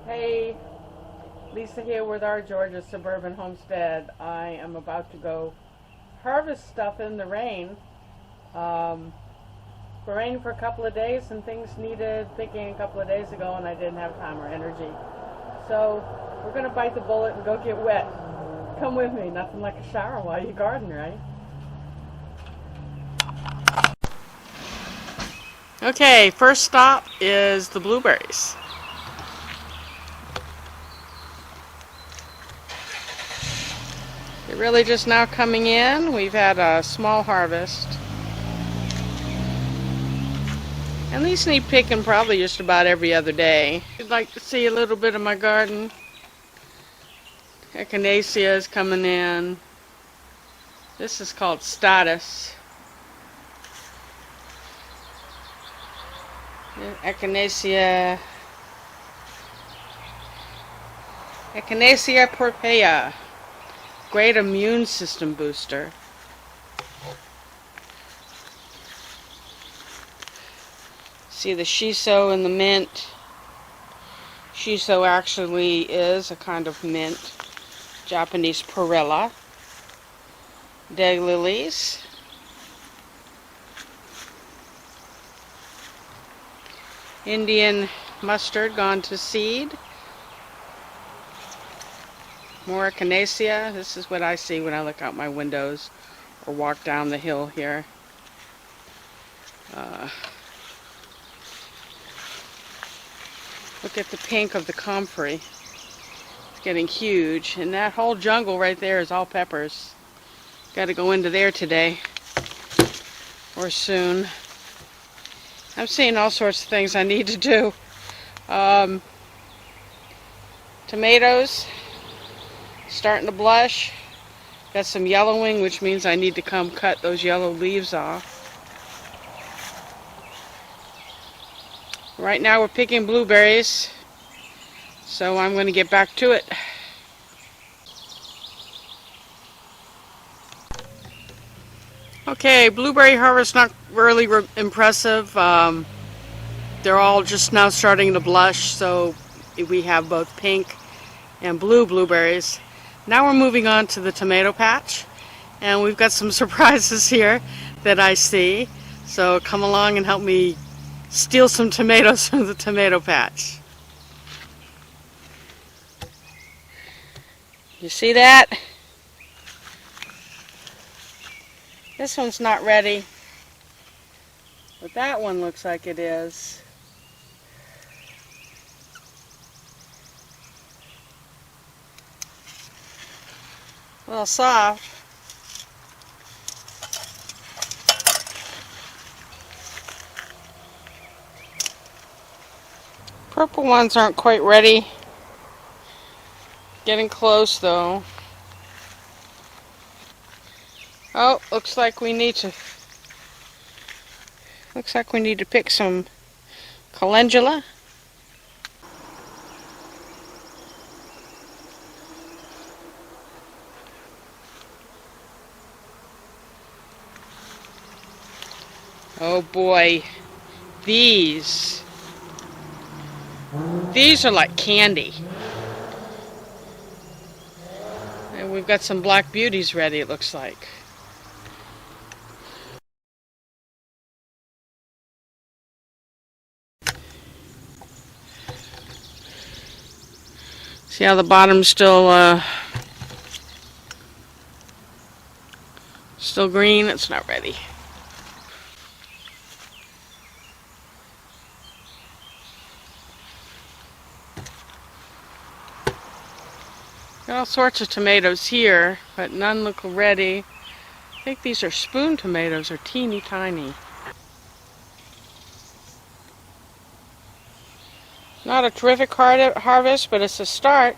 Hey, Lisa here with our Georgia suburban homestead. I am about to go harvest stuff in the rain. Um, it's raining for a couple of days and things needed picking a couple of days ago and I didn't have time or energy. So we're going to bite the bullet and go get wet. Come with me, nothing like a shower while you garden, right? Okay, first stop is the blueberries. They're really just now coming in. We've had a small harvest. And these need picking probably just about every other day. If you'd like to see a little bit of my garden, echinacea is coming in. This is called status. Echinacea purpurea, great immune system booster. See the shiso and the mint. Shiso actually is a kind of mint. Japanese perilla. Daylilies. Indian mustard gone to seed. More echinacea. This is what I see when I look out my windows or walk down the hill here. Look at the pink of the comfrey. It's getting huge. And that whole jungle right there is all peppers. Got to go into there today or soon. I'm seeing all sorts of things I need to do. Tomatoes starting to blush. Got some yellowing, which means I need to come cut those yellow leaves off. Right now we're picking blueberries, so I'm going to get back to it. Okay, blueberry harvest not really impressive. They're all just now starting to blush, so we have both pink and blue blueberries. Now we're moving on to the tomato patch, and we've got some surprises here that I see. So come along and help me steal some tomatoes from the tomato patch. You see that? This one's not ready, but that one looks like it is. A little soft. Purple ones aren't quite ready. Getting close though. Oh, looks like we need to pick some calendula. Oh boy, these are like candy. And we've got some black beauties ready, it looks like. See how the bottom's still green? It's not ready. Got all sorts of tomatoes here, but none look ready. I think these are spoon tomatoes, or teeny tiny. Not a terrific harvest, but it's a start.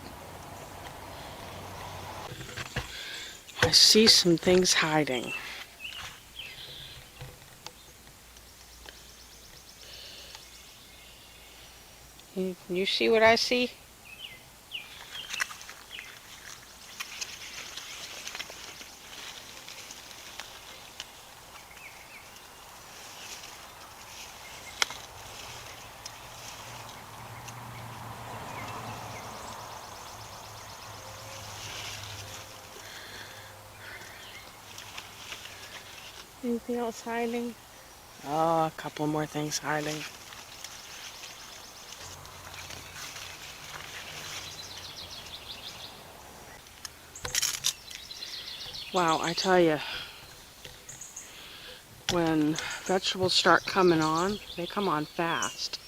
I see some things hiding. You see what I see? Anything else hiding? Oh, a couple more things hiding. Wow, I tell you, when vegetables start coming on, they come on fast.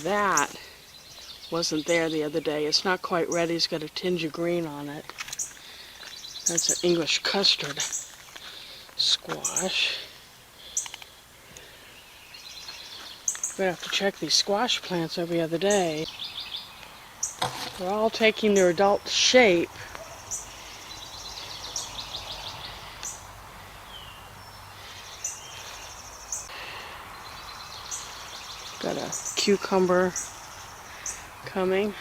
That wasn't there the other day. It's not quite ready. It's got a tinge of green on it. That's an English custard squash. We have to check these squash plants every other day. They're all taking their adult shape. Got a cucumber coming.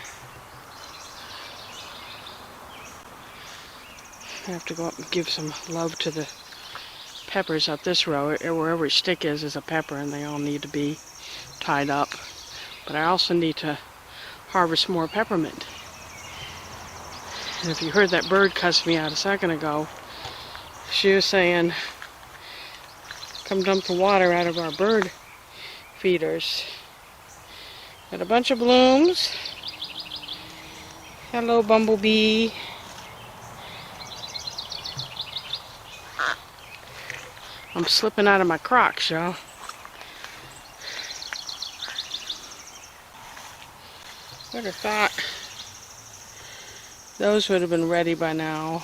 I have to go up and give some love to the peppers up this row. Where every stick is a pepper, and they all need to be tied up. But I also need to harvest more peppermint. And if you heard that bird cuss me out a second ago, she was saying, come dump the water out of our bird feeders. Got a bunch of blooms. Hello, bumblebee. I'm slipping out of my Crocs, y'all. Would have thought those would have been ready by now.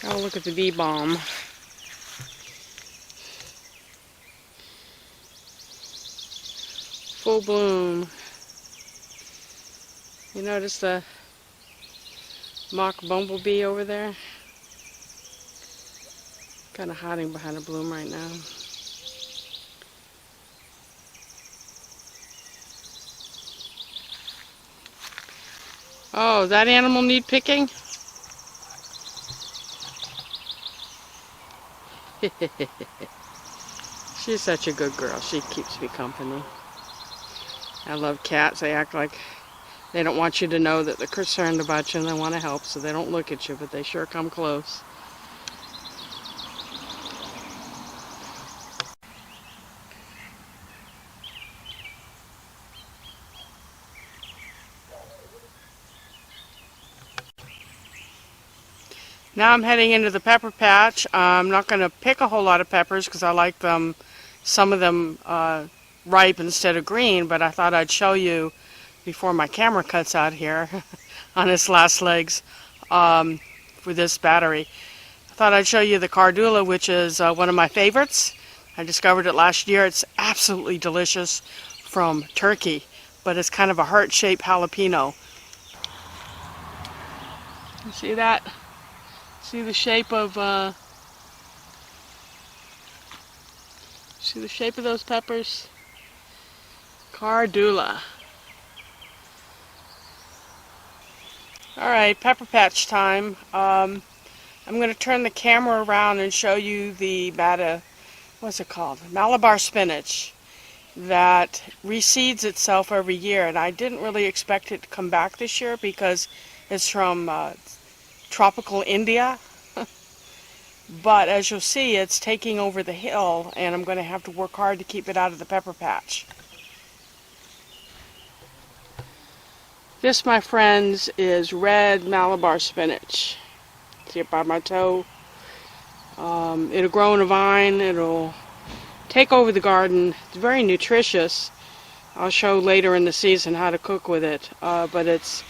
Oh, look at the bee balm. Full bloom. You notice the mock bumblebee over there? Kind of hiding behind a bloom right now. Oh, that animal need picking? She's such a good girl. She keeps me company. I love cats. They act like they don't want you to know that they're concerned about you and they want to help, so they don't look at you, but they sure come close. Now I'm heading into the pepper patch. I'm not going to pick a whole lot of peppers because I like them, some of them ripe instead of green, but I thought I'd show you before my camera cuts out here on its last legs for this battery. I thought I'd show you the Cardula, which is one of my favorites. I discovered it last year. It's absolutely delicious from Turkey, but it's kind of a heart-shaped jalapeno. You see that? See the shape of those peppers? Cardula. Alright, pepper patch time. I'm going to turn the camera around and show you the what's it called? Malabar spinach that reseeds itself every year, and I didn't really expect it to come back this year because it's from tropical India. But as you'll see, it's taking over the hill, and I'm going to have to work hard to keep it out of the pepper patch. This, my friends, is red Malabar spinach. See it by my toe? It'll grow in a vine. It'll take over the garden. It's very nutritious. I'll show later in the season how to cook with it. But it's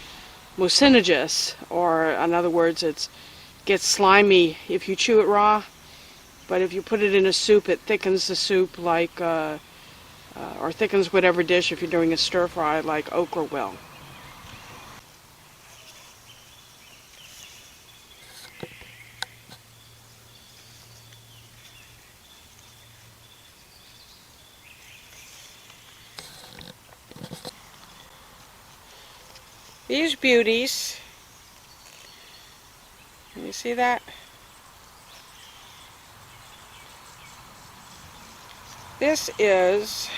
mucinageous, or in other words, it gets slimy if you chew it raw. But if you put it in a soup, it thickens the soup like, or thickens whatever dish if you're doing a stir fry like okra will. These beauties, can you see that? This is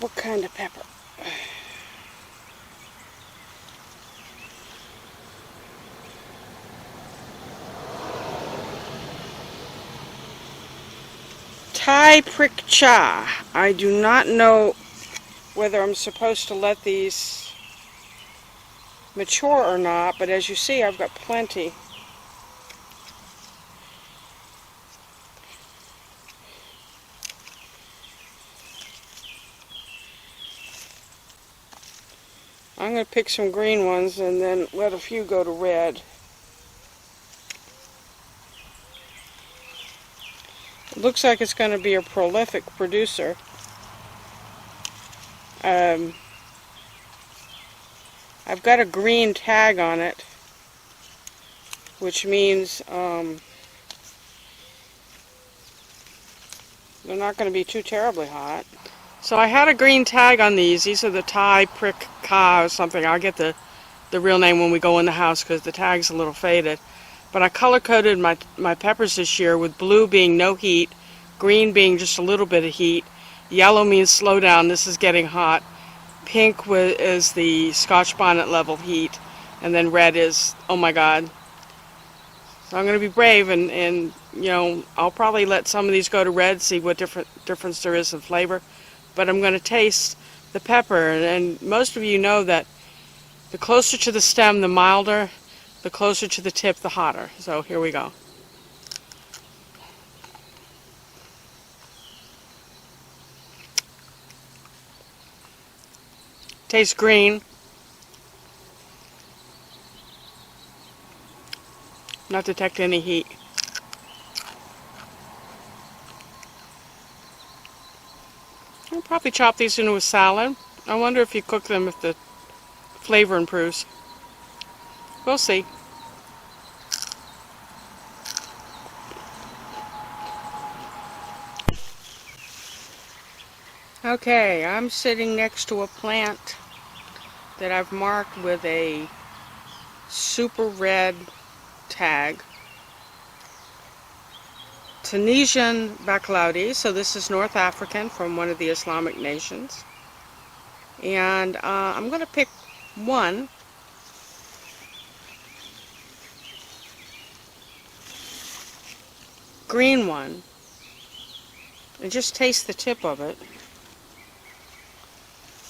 What kind of pepper? Thai prick cha. I do not know whether I'm supposed to let these mature or not, but as you see, I've got plenty. I'm going to pick some green ones and then let a few go to red. It looks like it's going to be a prolific producer. I've got a green tag on it, which means they're not going to be too terribly hot. So I had a green tag on these. These are the Thai prick ka or something. I'll get the real name when we go in the house because the tag's a little faded. But I color-coded my peppers this year with blue being no heat, green being just a little bit of heat, yellow means slow down, this is getting hot, pink is the Scotch bonnet level heat, and then red is, oh my god. So I'm going to be brave and you know, I'll probably let some of these go to red, see what difference there is in flavor. But I'm going to taste the pepper, and most of you know that the closer to the stem, the milder, the closer to the tip, the hotter. So here we go. Tastes green. Not detect any heat. I'll probably chop these into a salad. I wonder if you cook them if the flavor improves. We'll see. Okay, I'm sitting next to a plant that I've marked with a super red tag. Tunisian Pepper, so this is North African from one of the Islamic nations. And I'm going to pick one. Green one. And just taste the tip of it.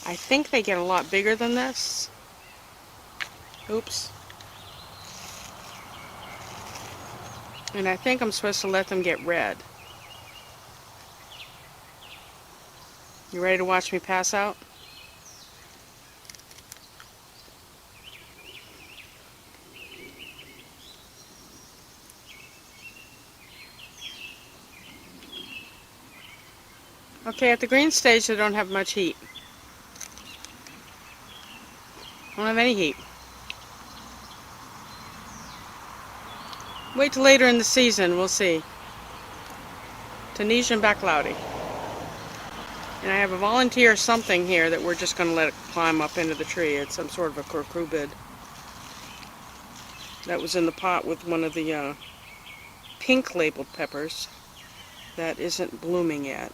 I think they get a lot bigger than this. Oops. And I think I'm supposed to let them get red. You ready to watch me pass out? Okay, at the green stage they don't have much heat. Don't have any heat. Wait till later in the season, we'll see. Tunisian Pepper. And I have a volunteer something here that we're just going to let it climb up into the tree. It's some sort of a cucurbit that was in the pot with one of the pink labeled peppers that isn't blooming yet.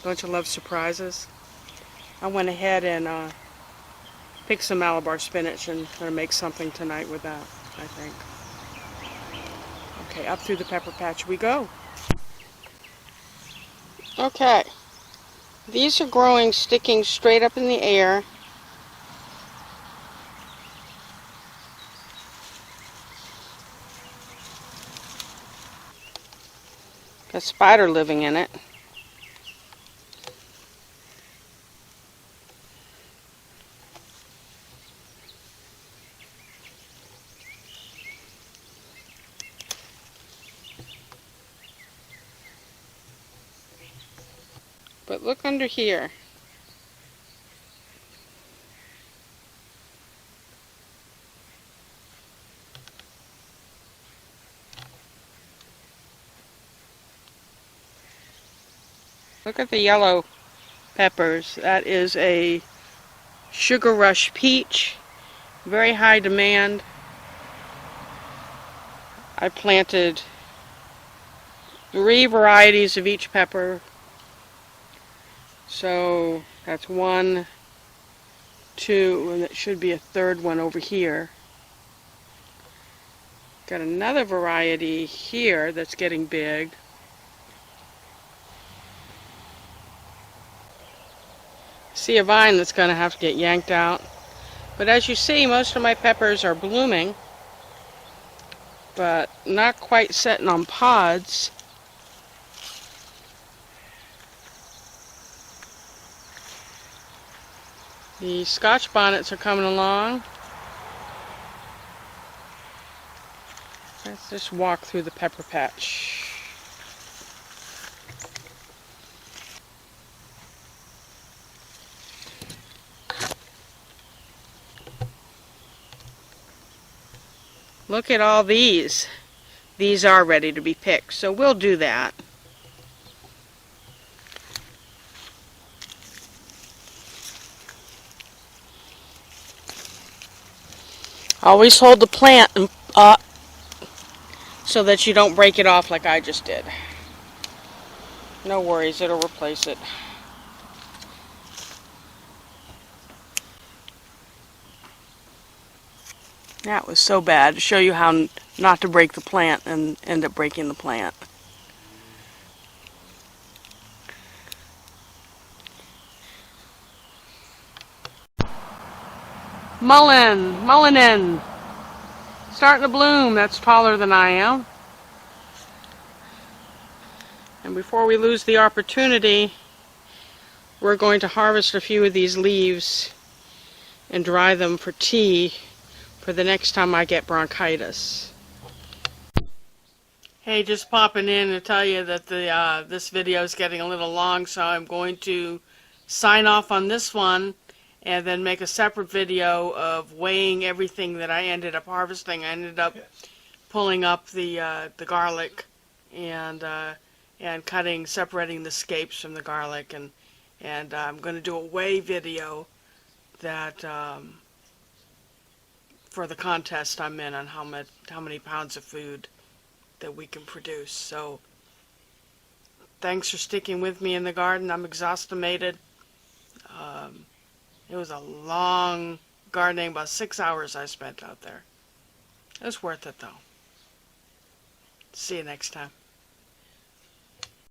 Don't you love surprises? I went ahead and picked some Malabar spinach and going to make something tonight with that, I think. Okay, up through the pepper patch we go. Okay, these are growing, sticking straight up in the air. Got a spider living in it. But look under here. Look at the yellow peppers. That is a Sugar Rush peach. Very high demand. I planted 3 varieties of each pepper. So that's 1, 2, and it should be a third one over here. Got another variety here that's getting big. See a vine that's going to have to get yanked out. But as you see, most of my peppers are blooming, but not quite setting on pods. The Scotch bonnets are coming along. Let's just walk through the pepper patch. Look at all these. These are ready to be picked, so we'll do that. Always hold the plant up so that you don't break it off like I just did. No worries, it'll replace it. That was so bad, to show you how not to break the plant and end up breaking the plant. Mullinin, starting to bloom. That's taller than I am. And before we lose the opportunity, we're going to harvest a few of these leaves and dry them for tea for the next time I get bronchitis. Hey, just popping in to tell you that this video is getting a little long, so I'm going to sign off on this one and then make a separate video of weighing everything that I ended up harvesting. I ended up pulling up the garlic and separating the scapes from the garlic, and I'm going to do a weigh video that for the contest I'm in on how many pounds of food that we can produce. So thanks for sticking with me in the garden. I'm exhausted. It was a long gardening, about 6 hours I spent out there. It was worth it though. See you next time.